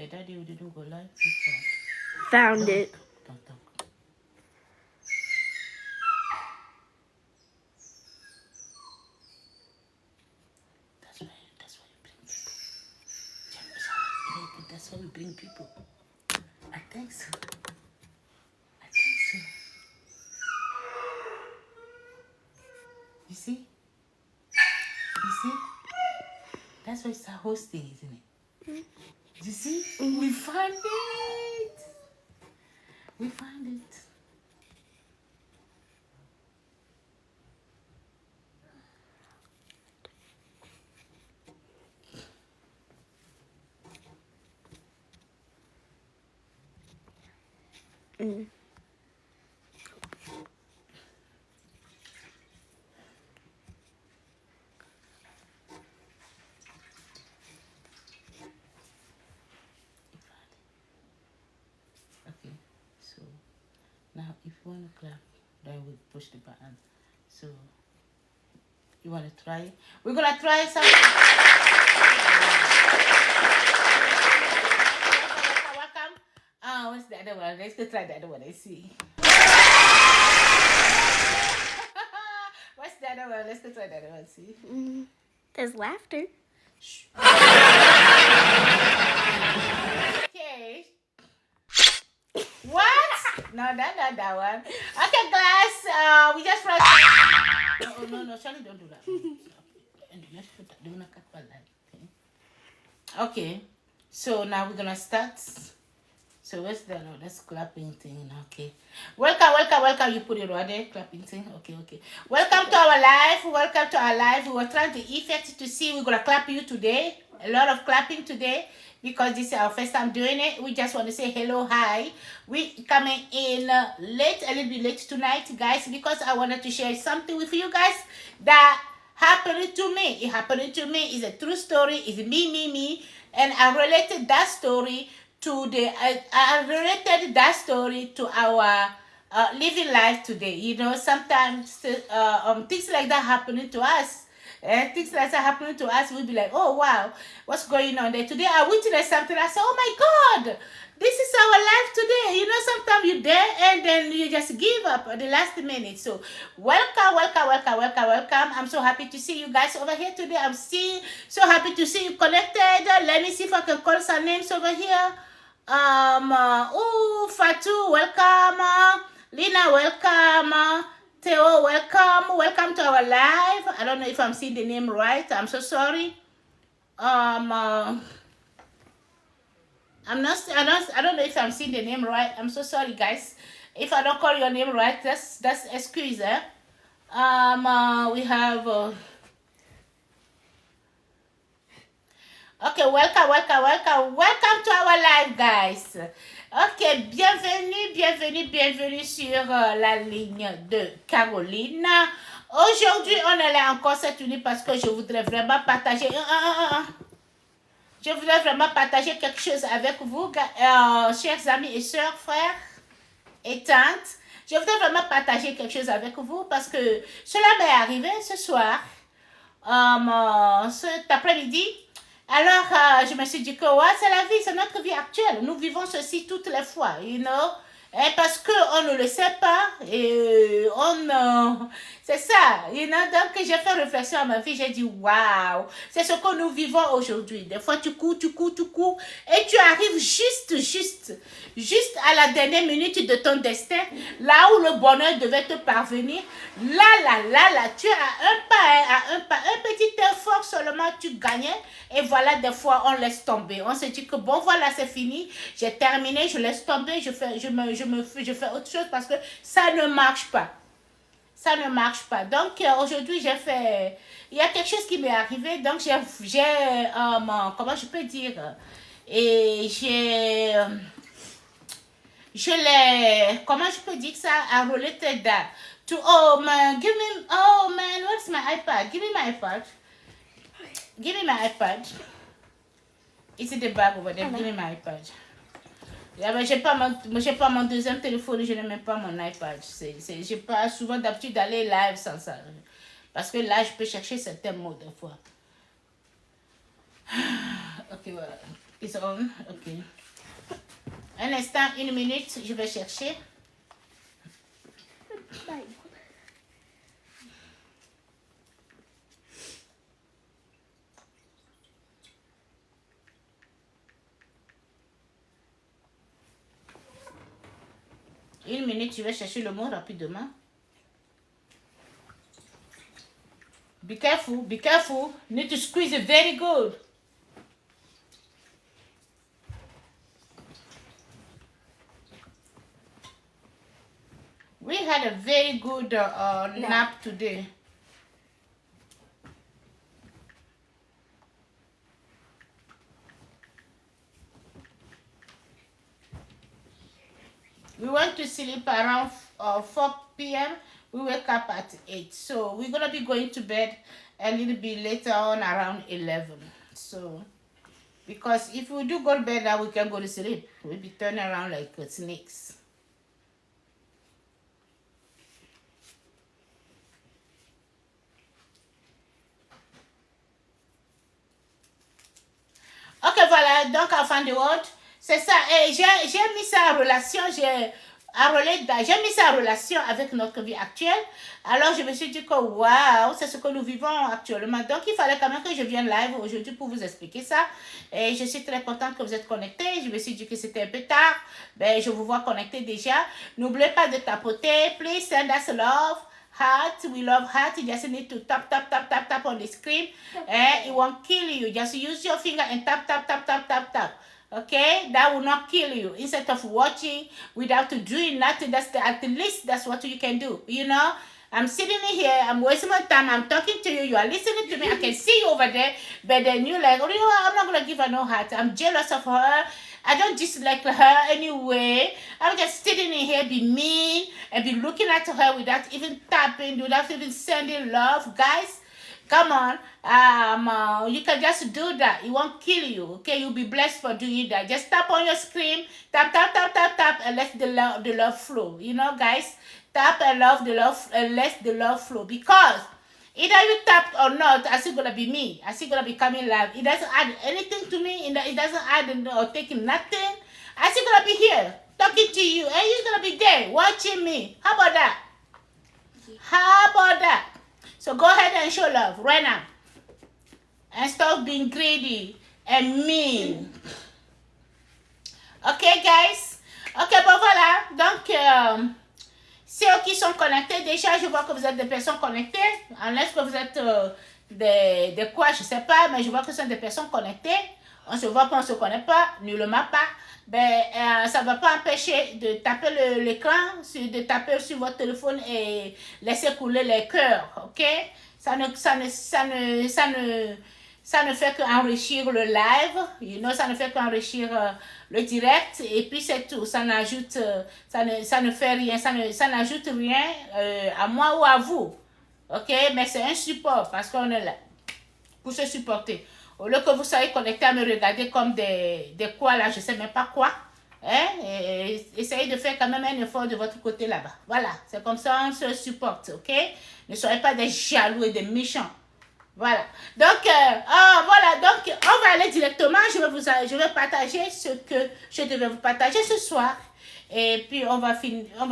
Daddy, we didn't go live before. Found it. Don't. That's why you bring people. That's why we bring people. I think so. You see? That's why it's a hosting, isn't it? You see? We found it. Okay, so now if you want to clap, then we push the button. So you want to try it? We're gonna try something. Welcome. What's the other one? Let's go try the other one. Let's see. What's the other one? Let's go try the other one. See. There's laughter. Okay. What? No, not that one. Okay, guys. We just tried. No, Charlie, don't do that. Okay. So now we're gonna start. So where's the that's clapping thing? Okay. Welcome. You put it right there, clapping thing. Okay. Welcome to our live. We were trying to effect to see we're gonna clap you today. A lot of clapping today because this is our first time doing it. We just want to say hello, hi. We coming in a little bit late tonight, guys, because I wanted to share something with you guys that happened to me. It happened to me. It's a true story. It's me. And I related that story to I related that story to our living life today. You know, sometimes things like that happening to us. And things like that happening to us, we'll be like, oh wow, what's going on there? Today I witnessed something. I said, oh my God, this is our life today. You know, sometimes you're there and then you just give up at the last minute. So welcome. I'm so happy to see you guys over here today. I'm still so happy to see you connected. Let me see if I can call some names over here. Fatou, welcome. Lina, welcome. Theo, welcome to our live. I don't know if I'm seeing the name right. I'm so sorry. I don't know if I'm seeing the name right. I'm so sorry, guys. If I don't call your name right, that's excuse. We have. Okay, welcome to our live, guys. Ok, bienvenue sur la ligne de Caroline. Aujourd'hui, on est là encore cette nuit parce que je voudrais vraiment partager... Je voudrais vraiment partager quelque chose avec vous, chers amis et sœurs, frères et tantes. Je voudrais vraiment partager quelque chose avec vous parce que cela m'est arrivé ce soir, cet après-midi. Alors, je me suis dit que ouais, c'est la vie, c'est notre vie actuelle. Nous vivons ceci toutes les fois, you know. Et parce qu'on ne le sait pas, et c'est ça, you know. Donc, j'ai fait réflexion à ma vie, j'ai dit, waouh, c'est ce que nous vivons aujourd'hui. Des fois, tu cours, et tu arrives juste à la dernière minute de ton destin, là où le bonheur devait te parvenir. Là, tu as un petit effort seulement, tu gagnais. Et voilà, des fois, on laisse tomber. On se dit que bon, voilà, c'est fini. J'ai terminé, je laisse tomber, je fais autre chose parce que ça ne marche pas. Donc, aujourd'hui, il y a quelque chose qui m'est arrivé. Donc, comment je peux dire? Et comment je peux dire ça? I related that to, oh man, what's my iPad? Give me my iPad. It's in the bag over there. Give me my iPad. J'ai pas mon deuxième téléphone, je n'ai même pas mon iPad. J'ai pas souvent d'habitude d'aller live sans ça. Parce que là, je peux chercher certains mots des fois. Ok, voilà. It's on. Ok. Un instant, 1 minute, je vais chercher. Une minute, je vais chercher le mot rapidement. Be careful, be careful. You need to squeeze it very good. We had a very good nap today. We went to sleep around 4 p.m. We wake up at 8. So we're going to be going to bed a little bit later on around 11. So, because if we do go to bed now, we can go to sleep. We'll be turning around like snakes. Ok, voilà, donc à fin de word, c'est ça. Et j'ai mis ça en relation, j'ai mis ça en relation avec notre vie actuelle. Alors je me suis dit que waouh, c'est ce que nous vivons actuellement. Donc il fallait quand même que je vienne live aujourd'hui pour vous expliquer ça. Et je suis très contente que vous êtes connectés. Je me suis dit que c'était un peu tard. Ben, je vous vois connectés déjà. N'oubliez pas de tapoter. Please send us love. Heart, we love heart. You just need to tap, tap, tap, tap, tap on the screen. It won't kill you. Just use your finger and tap, tap, tap, tap, tap, tap. Okay, that will not kill you. Instead of watching without doing nothing, at least that's what you can do. You know, I'm sitting here, I'm wasting my time, I'm talking to you, you are listening to me, I can see you over there, but then you're like, oh, you know what, I'm not gonna give her no heart. I'm jealous of her. I don't dislike her anyway. I'm just sitting in here, be mean, and be looking at her without even tapping, without even sending love. Guys, come on. You can just do that. It won't kill you. Okay, you'll be blessed for doing that. Just tap on your screen, tap, tap, tap, tap, tap, and let the love flow. You know, guys, tap and let the love flow. Because either you tap or not, I still gonna be me. I still gonna be coming live. It doesn't add anything to me. It doesn't add or taking nothing. I still gonna be here talking to you, and you're gonna be there watching me. How about that? How about that? So go ahead and show love right now. And stop being greedy and mean. Okay, guys? Ok, bon voilà. Donc, ceux qui sont connectés, déjà, je vois que vous êtes des personnes connectées. Unless que vous êtes des quoi, je sais pas, mais je vois que ce sont des personnes connectées. On se voit pas, on se connaît pas, nullement pas. Ben, ça ne va pas empêcher de taper l'écran, de taper sur votre téléphone et laisser couler les cœurs, ok? Ça ne fait qu'enrichir le live, you know, ça ne fait qu'enrichir le direct, et puis c'est tout. Ça n'ajoute, ça ne fait rien, ça n'ajoute rien à moi ou à vous, ok? Mais c'est un support parce qu'on est là pour se supporter. Au lieu que vous soyez connectés à me regarder comme des quoi là, je sais même pas quoi. Hein? Et essayez de faire quand même un effort de votre côté là-bas. Voilà, c'est comme ça on se supporte, ok? Ne soyez pas des jaloux et des méchants. Voilà. Donc, voilà. Donc, on va aller directement. Je vais partager ce que je devais vous partager ce soir. Et puis, on va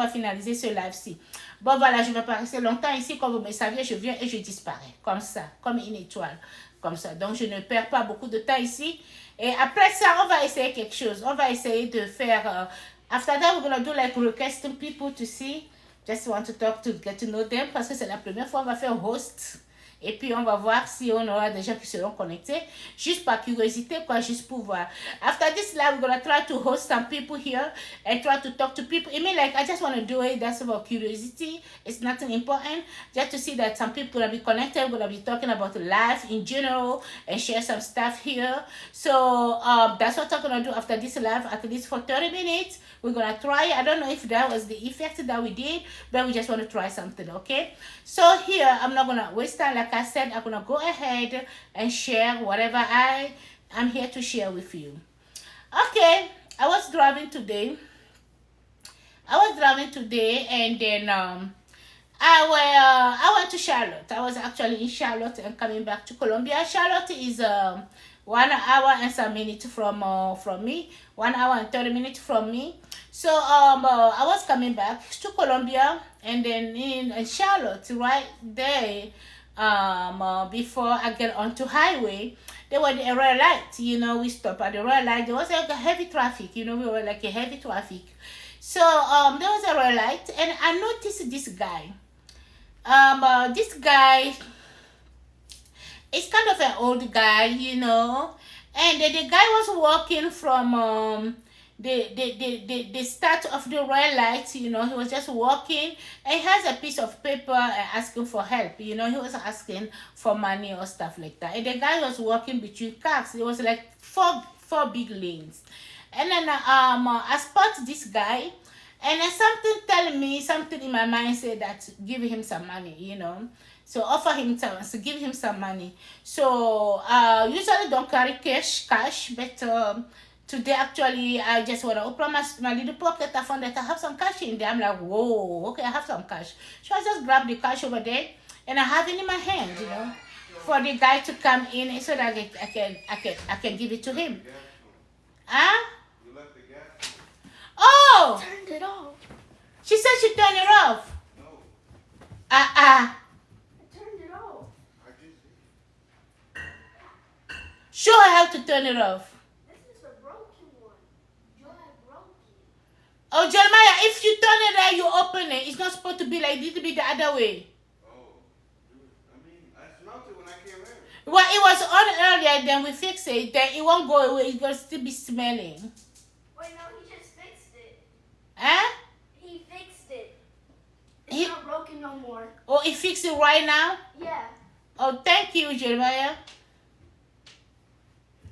finaliser ce live-ci. Bon, voilà, je ne vais pas rester longtemps ici. Comme vous me saviez, je viens et je disparais. Comme ça, comme une étoile. Comme ça. Donc, je ne perds pas beaucoup de temps ici. Et après ça, on va essayer quelque chose. On va essayer de faire... after that, we're going to do like requesting people to see. Just want to talk to get to know them. Parce que c'est la première fois, on va faire host. Et puis, on va voir si on aura des gens qui seront connectés. Juste par curiosité, quoi, juste pour voir. After this live, we're going to try to host some people here and try to talk to people. I mean, like, I just want to do it. That's about curiosity. It's nothing important. Just to see that some people are going to be connected. We're going to be talking about life in general and share some stuff here. So, that's what I'm going to do after this live, at least for 30 minutes. We're going to try. I don't know if that was the effect that we did, but we just want to try something, okay? So here, I'm not going to waste time. Like I said, I'm going to go ahead and share whatever I'm here to share with you. Okay, I was driving today and then I went to Charlotte. I was actually in Charlotte and coming back to Columbia. Charlotte is 1 hour and some minutes from me, 1 hour and 30 minutes from me. So I was coming back to Colombia, and then in Charlotte, right there, before I get onto highway, there was a red light. We stopped at the red light. There was like a heavy traffic. We were like a heavy traffic. So there was a red light, and I noticed this guy. This guy is kind of an old guy, and the guy was walking from the start of the red light. He was just walking, and he has a piece of paper asking for help. He was asking for money or stuff like that. And the guy was walking between cars. It was like four big lanes. And then I spot this guy, and then something in my mind said that give him some money. So offer him some, so give him some money. So usually don't carry cash, but today actually I just want to open my little pocket. I found that I have some cash in there. I'm like, whoa, okay, I have some cash. So I just grab the cash over there, and I have it in my hand, for the guy to come in so that I can give it to him. Huh? Oh! Turned it off. She said she turned it off. No, I turned it off. I just did. Show her how to turn it off. This is a broken one. Joy broke it. Oh, Jeremiah, if you turn it right, you open it. It's not supposed to be like this, to be the other way. Oh, I mean, I smelled it when I came in. Well, it was on earlier, then we fix it. Then it won't go away. It's going to still be smelling. Wait, no, he just fixed it. Huh? He fixed it. It's He- not broken no more. Oh, it fixed it right now? Yeah. Oh, thank you, Jeremiah.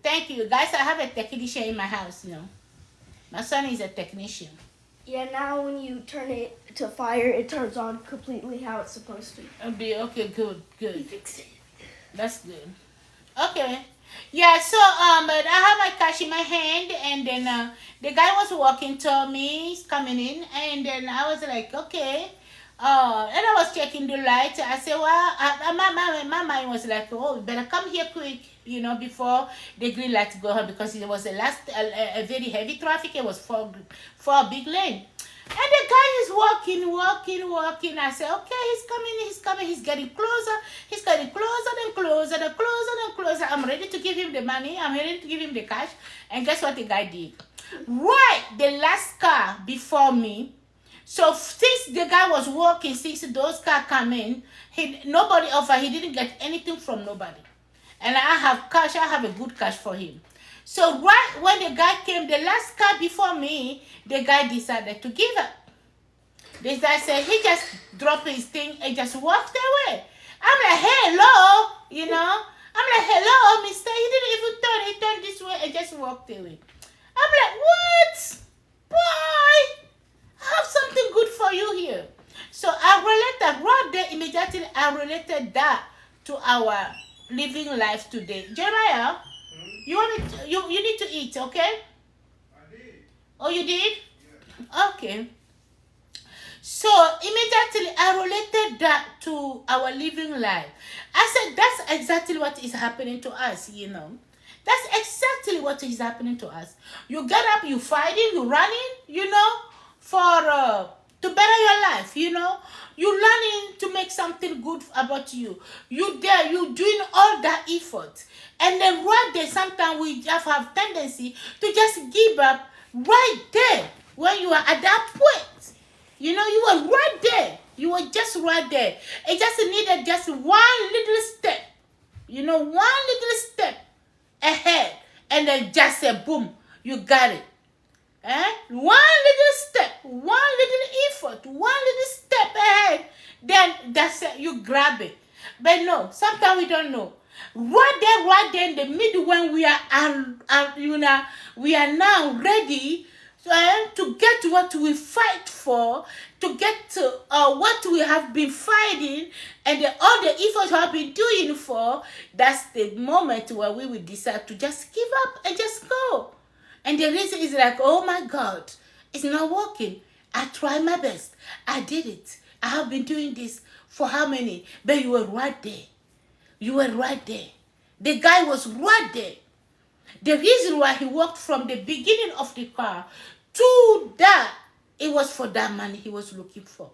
Thank you. Guys, I have a technician in my house, My son is a technician. Yeah, now when you turn it to fire, it turns on completely how it's supposed to. Okay, good. He fixed it. That's good. Okay. Yeah, so but I have my cash in my hand, and then the guy was walking to me, he's coming in, and then I was like, okay. And I was checking the light. I said, well, my mind was like, oh, you better come here quick, before the green light go on, because it was a very heavy traffic. It was four big lane. And the guy is walking. I said, okay, he's coming. He's getting closer. He's getting closer. I'm ready to give him the money. I'm ready to give him the cash. And guess what the guy did? Right, the last car before me. So since the guy was walking, since those cars come in, nobody offered. He didn't get anything from nobody. And I have cash. I have a good cash for him. So right when the guy came, the last car before me, the guy decided to give up. This guy said he just dropped his thing and just walked away. I'm like, hello, I'm like, hello, mister. He didn't even turn. He turned this way and just walked away. I'm like, what? Boy, I have something good for you here. So I related right there immediately. I related that to our living life today. Jeremiah, you want to, you need to eat, okay? I did. Oh, you did? Yeah. Okay. So immediately I related that to our living life. I said that's exactly what is happening to us, That's exactly what is happening to us. You get up, you fighting, you running, for to better your life, You learning to make something good about you. You there, you doing all that effort. And then right there, sometimes we just have tendency to just give up right there when you are at that point. You were right there. You were just right there. It just needed just one little step. One little step ahead. And then just say, boom, you got it. One little step, one little effort, one little step ahead. Then that's it, you grab it. But no, sometimes we don't know. Right there in the middle when we are we are now ready to get what we fight for, to get to what we have been fighting, and all the efforts we have been doing for. That's the moment where we will decide to just give up and just go. And the reason is like, oh my God, it's not working. I tried my best. I did it. I have been doing this for how many? But you were right there. You were right there. The guy was right there. The reason why he walked from the beginning of the car to that, it was for that money he was looking for.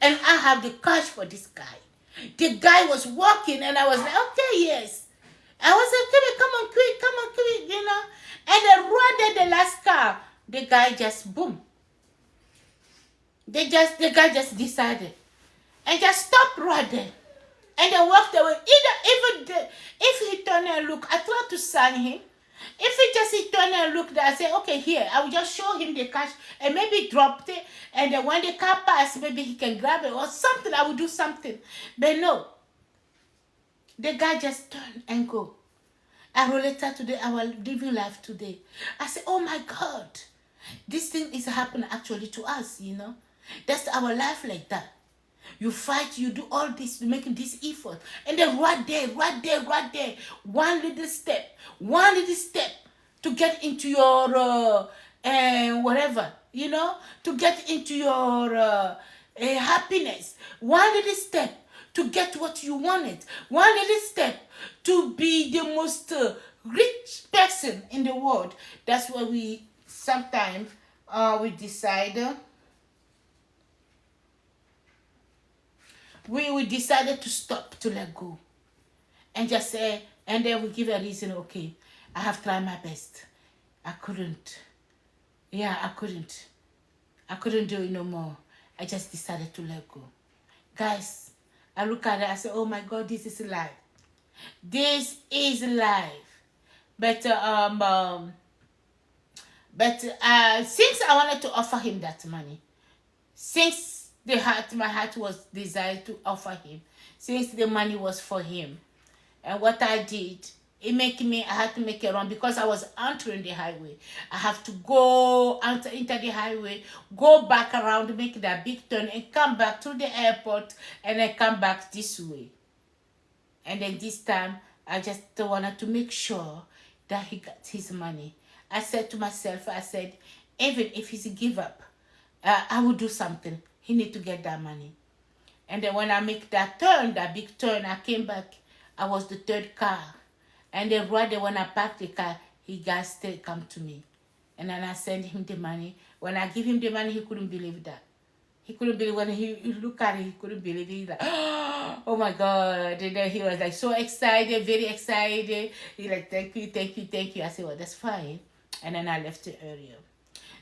And I have the cash for this guy. The guy was walking, and I was like, okay, yes. I was like, come on, quick, you know. And then right at the last car, the guy just boom. The guy just decided and just stopped right there. And then walked away. If he turned and looked, I tried to sign him. If he turned and looked, I said, okay, here, I will just show him the cash and maybe dropped it. And then when the car passed, maybe he can grab it or something. I will do something. But no, the guy just turned and go. I related today, our living life today. I said, oh my God, this thing is happening actually to us, you know. That's our life like that. You fight, you do all this, making this effort. And then right there, one little step to get into your, whatever, you know, to get into your happiness. One little step to get what you wanted. One little step to be the most rich person in the world. That's why we sometimes we decide. We decided to stop, to let go, and just say, and then we give a reason. Okay, I have tried my best. I couldn't. Yeah, I couldn't do it no more. I just decided to let go. Guys, I look at it, I say, oh my God, this is life. This is life. But since I wanted to offer him that money, since my heart was desired to offer him, since the money was for him, and what I did, I had to make a run because I was entering the highway. I have to go enter the highway, go back around, make that big turn, and come back to the airport, and I come back this way. And then this time, I just wanted to make sure that he got his money. I said to myself, even if he's give up, I will do something. He need to get that money. And then when I make that turn, that big turn, I came back. I was the third car. And then right there when I parked the car, he got still come to me. And then I sent him the money. When I give him the money, he couldn't believe that. He couldn't believe when he looked at it, he couldn't believe it. He's like, oh my God. And then he was like so excited, very excited. He like, thank you. I said, well, that's fine. And then I left the area.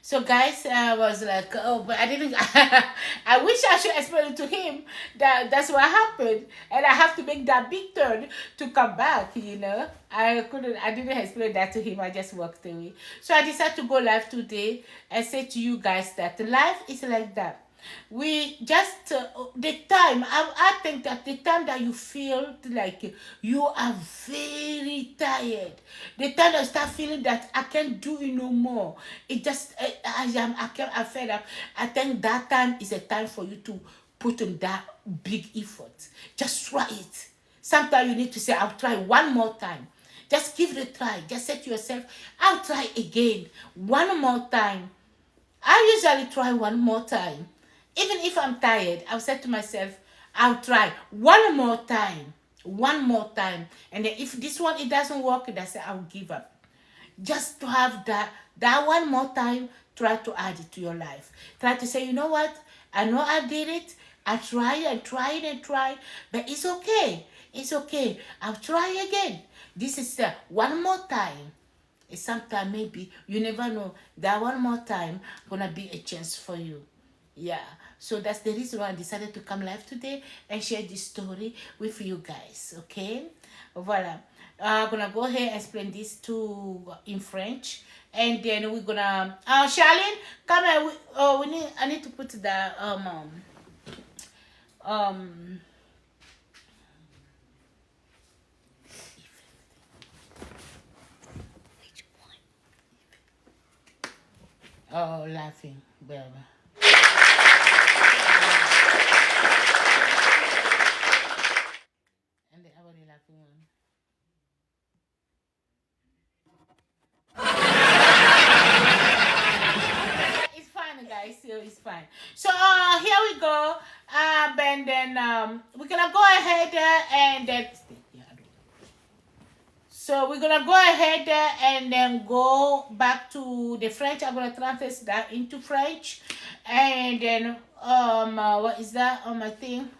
So guys, I was like, oh, but I didn't, I wish I should explain it to him that that's what happened. And I have to make that big turn to come back, you know. I didn't explain that to him. I just walked away. So I decided to go live today and say to you guys that life is like that. We just the time I think that the time that you feel like you are very tired, the time that you start feeling that I can't do it no more, it just I'm fed up. I think that time is a time for you to put in that big effort. Just try it. Sometimes you need to say, I'll try one more time. Just give it a try. Just say to yourself, I'll try again one more time. I usually try one more time. Even if I'm tired, I'll say to myself, I'll try one more time. And then if this one, it doesn't work, then I say, I'll give up. Just to have that one more time, try to add it to your life. Try to say, you know what? I know I did it. I tried, but it's okay. It's okay. I'll try again. This is one more time. Sometimes maybe, you never know, that one more time gonna be a chance for you. Yeah, so that's the reason why I decided to come live today and share this story with you guys. Okay, voilà. I'm gonna go ahead and explain this in French, and then we're gonna Charlene, come here. I need to put the laughing, well. And the other laughing one. It's fine, guys. So it's fine. So here we go. And then we're gonna go ahead and then. So we're gonna go ahead and then go back to the French. I'm gonna translate that into French, and then what is that on my thing?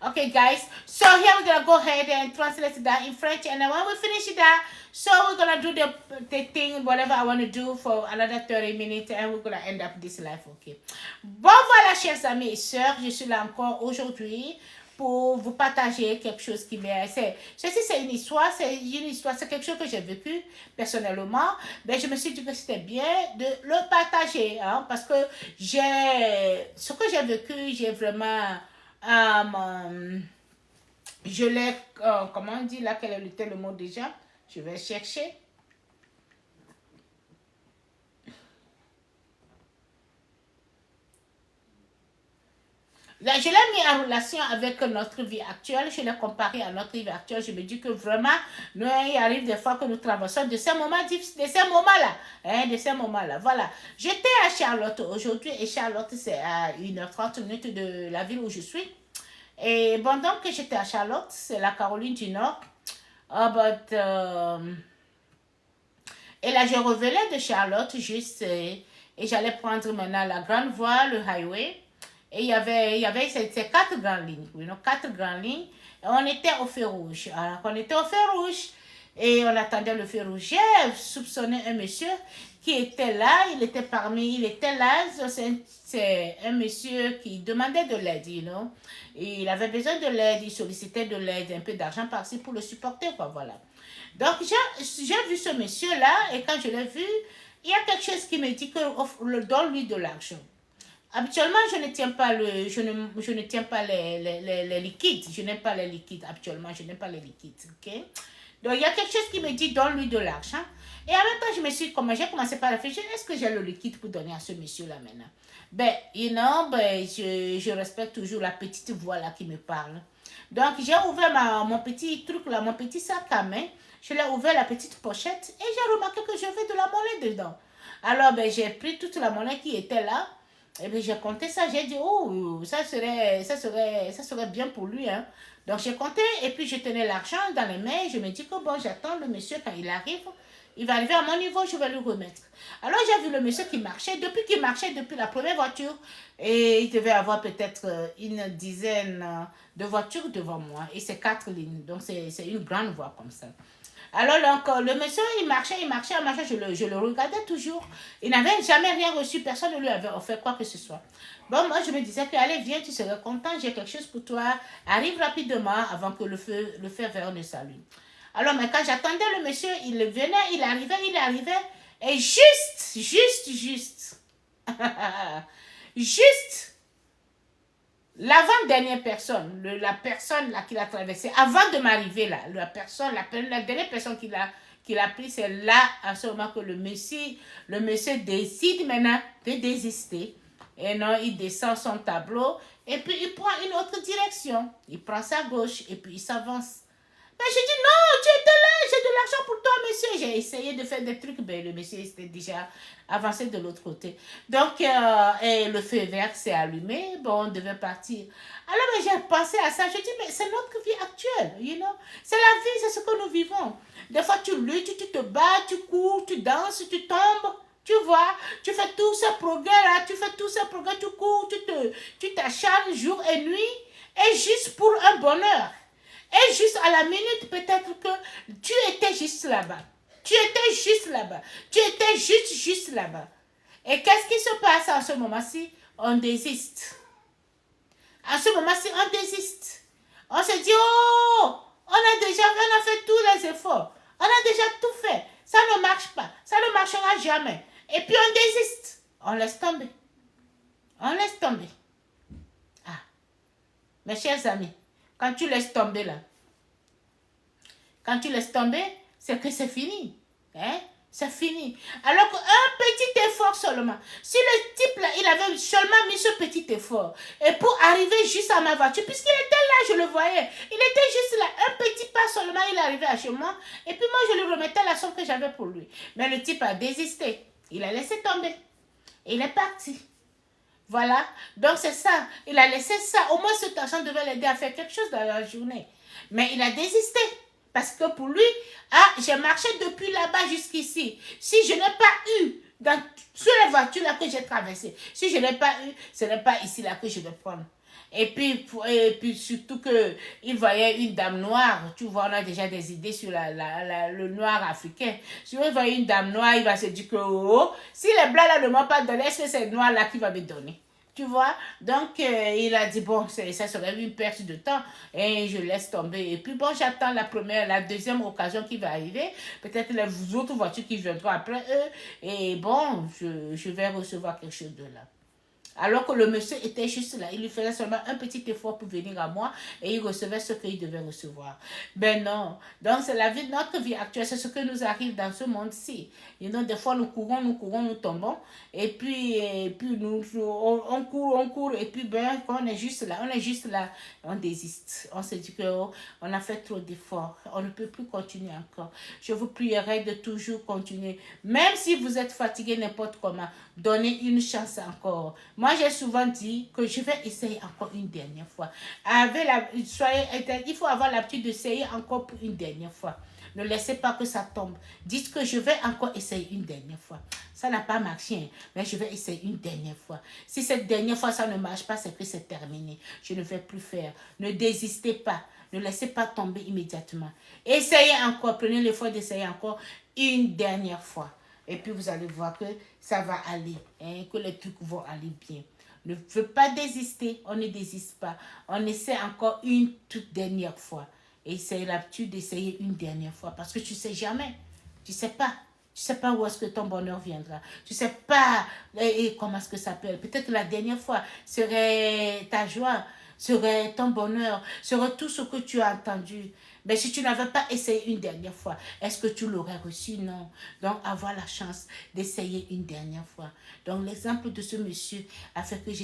Okay, guys. So here we're gonna go ahead and translate that in French, and then when we finish that, so we're gonna do the thing, whatever I want to do for another 30 minutes, and we're gonna end up this life. Okay. Bon voilà, chers amis et sœurs, je suis là encore aujourd'hui pour vous partager quelque chose qui m'est... Ceci, c'est une histoire, c'est quelque chose que j'ai vécu personnellement. Mais je me suis dit que c'était bien de le partager, hein, parce que ce que j'ai vécu, j'ai vraiment... je l'ai... comment on dit là, quel était le mot déjà? Je vais chercher. Là, je l'ai mis en relation avec notre vie actuelle, je l'ai comparé à notre vie actuelle. Je me dis que vraiment, nous, il arrive des fois que nous traversons de ces moments difficiles, de ces moments-là. Hein, de ces moments-là. Voilà. J'étais à Charlotte aujourd'hui et Charlotte, c'est à 1h30 de la ville où je suis. Et bon, donc, j'étais à Charlotte, c'est la Caroline du Nord. Et là, je revenais de Charlotte juste et j'allais prendre maintenant la grande voie, le highway. Et il y avait ces 4 grandes lignes, quatre grandes lignes. Et on était au feu rouge. Alors, on était au feu rouge et on attendait le feu rouge. J'ai soupçonné un monsieur qui était là, il était là. C'est un monsieur qui demandait de l'aide, Et il avait besoin de l'aide, il sollicitait de l'aide, un peu d'argent par-ci pour le supporter, quoi, voilà. Donc, j'ai vu ce monsieur-là et quand je l'ai vu, il y a quelque chose qui me dit que donne-lui de l'argent. Habituellement, je ne tiens pas les liquides. Je n'aime pas les liquides. Habituellement, je n'aime pas les liquides. Ok? Donc, il y a quelque chose qui me dit donne-lui de l'argent. Et en même temps, j'ai commencé par réfléchir, est-ce que j'ai le liquide pour donner à ce monsieur-là maintenant? Je respecte toujours la petite voix là qui me parle. Donc, j'ai ouvert mon petit truc là, mon petit sac à main. Je l'ai ouvert la petite pochette et j'ai remarqué que j'avais de la monnaie dedans. Alors, j'ai pris toute la monnaie qui était là. Et bien, j'ai compté ça, j'ai dit, oh, ça serait bien pour lui, hein. Donc, j'ai compté, et puis je tenais l'argent dans les mains, et je me dis que bon, j'attends le monsieur quand il arrive, il va arriver à mon niveau, je vais lui remettre. Alors, j'ai vu le monsieur qui marchait, depuis la première voiture, et il devait avoir peut-être une dizaine de voitures devant moi, et c'est 4 lignes, donc c'est une grande voie comme ça. Alors, donc, le monsieur, il marchait, je le regardais toujours. Il n'avait jamais rien reçu, personne ne lui avait offert quoi que ce soit. Bon, moi, je me disais que, allez, viens, tu serais content, j'ai quelque chose pour toi. Arrive rapidement avant que le feu vert ne s'allume. Alors, mais quand j'attendais le monsieur, il venait, il arrivait, et juste, l'avant-dernière personne, la personne là qui l'a traversé, avant de m'arriver là, la dernière personne qui l'a pris, c'est là, à ce moment que le monsieur décide maintenant de désister. Et non, il descend son tableau, et puis il prend une autre direction. Il prend sa gauche, et puis il s'avance. Mais je dis non, tu étais là, j'ai de l'argent pour toi, monsieur. J'ai essayé de faire des trucs, mais le monsieur était déjà avancé de l'autre côté. Donc, et le feu vert s'est allumé, bon, on devait partir. Alors, j'ai pensé à ça, je dis, mais c'est notre vie actuelle, c'est la vie, c'est ce que nous vivons. Des fois, tu luttes, tu te bats, tu cours, tu danses, tu tombes. Tu vois, tu fais tous ces progrès là, tu cours, tu t'acharnes jour et nuit, et juste pour un bonheur. Et juste à la minute, peut-être que tu étais juste là-bas. Tu étais juste là-bas. Et qu'est-ce qui se passe en ce moment-ci? On désiste. En ce moment-ci, on désiste. On se dit, oh, on a fait tous les efforts. On a déjà tout fait. Ça ne marche pas. Ça ne marchera jamais. Et puis on désiste. On laisse tomber. Ah, mes chers amis, quand tu laisses tomber là, c'est que c'est fini. Hein? C'est fini. Alors qu'un petit effort seulement. Si le type là, il avait seulement mis ce petit effort. Et pour arriver juste à ma voiture, puisqu'il était là, je le voyais. Il était juste là. Un petit pas seulement, il arrivait à chez moi. Et puis moi, je lui remettais la somme que j'avais pour lui. Mais le type a désisté. Il a laissé tomber. Et il est parti. Voilà. Donc c'est ça. Il a laissé ça. Au moins cet argent devait l'aider à faire quelque chose dans la journée. Mais il a désisté. Parce que pour lui, j'ai marché depuis là-bas jusqu'ici. Si je n'ai pas eu, sur les voitures là que j'ai traversées, si je n'ai pas eu, ce n'est pas ici là que je vais prendre. Et puis surtout que il voyait une dame noire. Tu vois, on a déjà des idées sur le noir africain. Si il voit une dame noire, il va se dire que si les blancs là ne m'ont pas donné, est-ce que c'est le noir là qui va me donner? Tu vois, donc il a dit bon, ça serait une perte de temps et je laisse tomber. Et puis bon, j'attends la deuxième occasion qui va arriver, peut-être les autres voitures qui viendront après eux, et bon, je vais recevoir quelque chose de là. Alors que le monsieur était juste là, il lui faisait seulement un petit effort pour venir à moi et il recevait ce qu'il devait recevoir. Ben non. Donc c'est la vie, notre vie actuelle, c'est ce que nous arrive dans ce monde-ci. Des fois nous courons, nous tombons et puis on court et puis ben quand on est juste là, on désiste. On se dit que on a fait trop d'efforts, on ne peut plus continuer encore. Je vous prierai de toujours continuer. Même si vous êtes fatigué n'importe comment, donnez une chance encore. Moi, j'ai souvent dit que je vais essayer encore une dernière fois. Il faut avoir l'habitude d'essayer encore pour une dernière fois. Ne laissez pas que ça tombe. Dites que je vais encore essayer une dernière fois. Ça n'a pas marché, hein, mais je vais essayer une dernière fois. Si cette dernière fois, ça ne marche pas, c'est que c'est terminé. Je ne vais plus faire. Ne désistez pas. Ne laissez pas tomber immédiatement. Essayez encore. Prenez l'effort d'essayer encore une dernière fois. Et puis vous allez voir que ça va aller, hein, que les trucs vont aller bien. Ne veux pas désister, on ne désiste pas. On essaie encore une toute dernière fois. Et c'est l'habitude d'essayer une dernière fois parce que tu ne sais jamais. Tu ne sais pas. Tu ne sais pas où est-ce que ton bonheur viendra. Tu ne sais pas comment est-ce que ça s'appelle. Peut-être que la dernière fois serait ta joie, serait ton bonheur, serait tout ce que tu as entendu. Mais si tu n'avais pas essayé une dernière fois, est-ce que tu l'aurais reçu? Non. Donc, avoir la chance d'essayer une dernière fois. Donc, l'exemple de ce monsieur a fait que je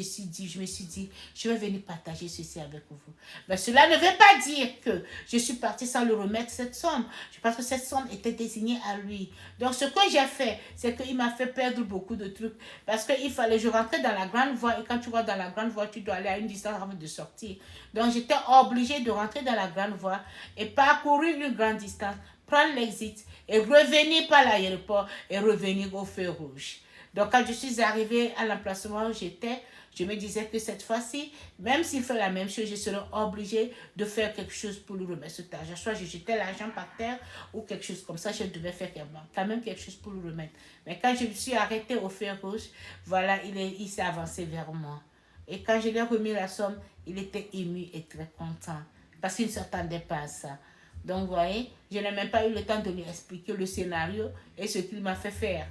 me suis dit, je vais venir partager ceci avec vous. Mais cela ne veut pas dire que je suis partie sans lui remettre cette somme. Parce que cette somme était désignée à lui. Donc, ce que j'ai fait, c'est qu'il m'a fait perdre beaucoup de trucs. Parce qu'il fallait, je rentrais dans la grande voie. Et quand tu vas dans la grande voie, tu dois aller à une distance avant de sortir. Donc, j'étais obligée de rentrer dans la grande voie et parcourir une grande distance, prendre l'exit et revenir par l'aéroport et revenir au feu rouge. Donc, quand je suis arrivée à l'emplacement où j'étais, je me disais que cette fois-ci, même s'il fait la même chose, je serais obligée de faire quelque chose pour lui remettre cet argent. Soit je jetais l'argent par terre ou quelque chose comme ça, je devais faire quand même quelque chose pour lui remettre. Mais quand je me suis arrêtée au feu rouge, voilà, il s'est avancé vers moi. Et quand je lui ai remis la somme, il était ému et très content parce qu'il ne s'attendait pas à ça. Donc, vous voyez, je n'ai même pas eu le temps de lui expliquer le scénario et ce qu'il m'a fait faire.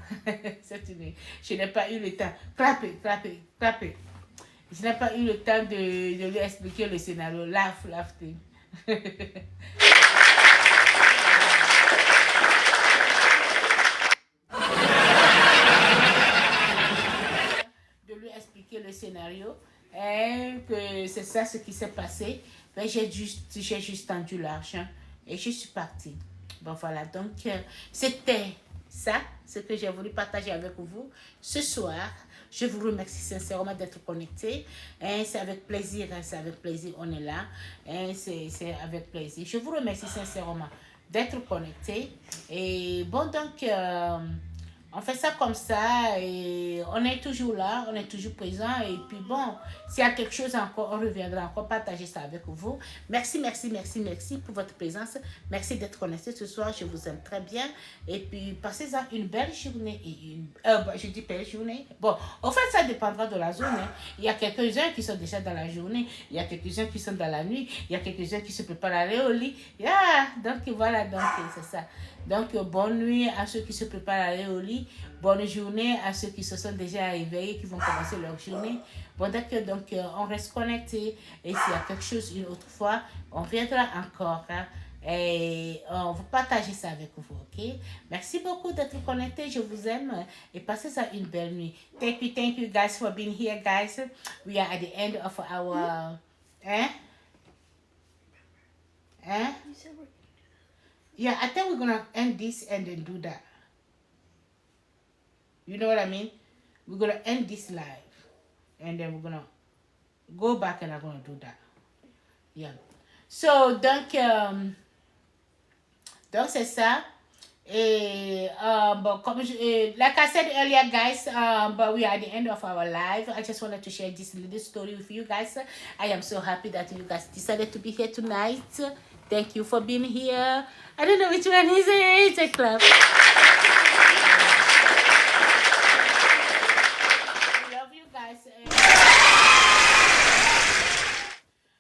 Je n'ai pas eu le temps. Clapez. Je n'ai pas eu le temps de lui expliquer le scénario. Laugh. De lui expliquer le scénario et que c'est ça ce qui s'est passé. Ben, j'ai juste tendu l'argent et je suis partie. Bon voilà, donc c'était ça, ce que j'ai voulu partager avec vous ce soir. Je vous remercie sincèrement d'être connectés. C'est avec plaisir, on est là. C'est avec plaisir. Je vous remercie sincèrement d'être connectés. Et bon, donc, on fait ça comme ça et on est toujours là, on est toujours présent. Et puis bon, s'il y a quelque chose encore, on reviendra encore partager ça avec vous. Merci pour votre présence. Merci d'être connecté ce soir, je vous aime très bien. Et puis passez-en une belle journée. Je dis belle journée. Bon, en fait, ça dépendra de la zone. Hein. Il y a quelques-uns qui sont déjà dans la journée, il y a quelques-uns qui sont dans la nuit, il y a quelques-uns qui se préparent à aller au lit. Donc voilà, donc c'est ça. Donc, bonne nuit à ceux qui se préparent à aller au lit. Bonne journée à ceux qui se sont déjà réveillés, qui vont commencer leur journée. Bon, d'accord, donc on reste connecté. Et s'il y a quelque chose une autre fois, on viendra encore. Hein, et on va partager ça avec vous, ok? Merci beaucoup d'être connecté. Je vous aime. Et passez ça une belle nuit. Thank you guys for being here, guys. We are at the end of our... Yeah, I think we're gonna end this and then do that. You know what I mean? We're gonna end this live and then we're gonna go back and I'm gonna do that. Yeah. So donc Donc c'est ça. But like I said earlier, guys, but we are at the end of our life. I just wanted to share this little story with you guys. I am so happy that you guys decided to be here tonight. Thank you for being here. I don't know which one is it. It's a clap. We love you guys.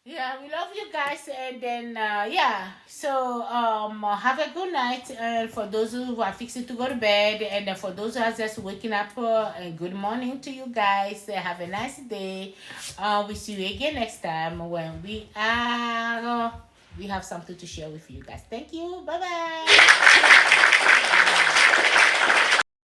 Yeah, we love you guys, and then yeah. So have a good night, and for those who are fixing to go to bed, and for those who are just waking up, good morning to you guys. Have a nice day. We see you again next time when we have something to share with you guys. Thank you. Bye bye.